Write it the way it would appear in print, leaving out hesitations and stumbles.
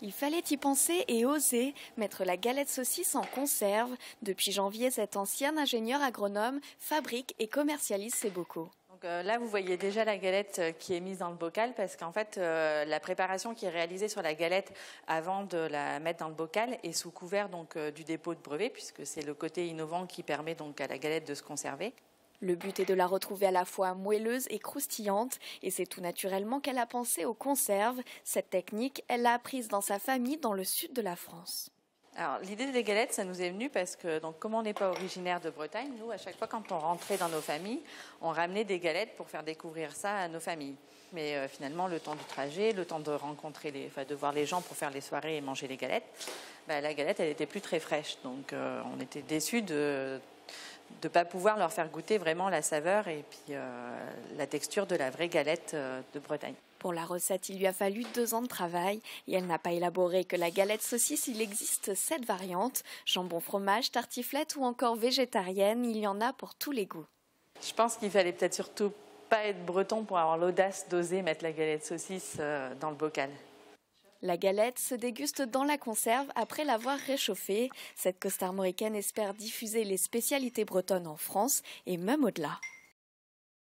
Il fallait y penser et oser mettre la galette saucisse en conserve. Depuis janvier, cet ancien ingénieur agronome fabrique et commercialise ses bocaux. Là, vous voyez déjà la galette qui est mise dans le bocal parce qu'en fait, la préparation qui est réalisée sur la galette avant de la mettre dans le bocal est sous couvert du dépôt de brevet puisque c'est le côté innovant qui permet donc à la galette de se conserver. Le but est de la retrouver à la fois moelleuse et croustillante et c'est tout naturellement qu'elle a pensé aux conserves. Cette technique, elle l'a apprise dans sa famille dans le sud de la France. Alors, l'idée des galettes, ça nous est venu parce que, comme on n'est pas originaire de Bretagne, nous, à chaque fois, quand on rentrait dans nos familles, on ramenait des galettes pour faire découvrir ça à nos familles. Mais finalement, le temps du trajet, le temps de rencontrer, de voir les gens pour faire les soirées et manger les galettes, la galette, elle n'était plus très fraîche. Donc, on était déçus de ne pas pouvoir leur faire goûter vraiment la saveur et puis la texture de la vraie galette de Bretagne. Pour la recette, il lui a fallu 2 ans de travail et elle n'a pas élaboré que la galette saucisse. Il existe 7 variantes, jambon, fromage, tartiflette ou encore végétarienne. Il y en a pour tous les goûts. Je pense qu'il fallait peut-être surtout pas être breton pour avoir l'audace d'oser mettre la galette saucisse dans le bocal. La galette se déguste dans la conserve après l'avoir réchauffée. Cette costarmoricaine espère diffuser les spécialités bretonnes en France et même au-delà.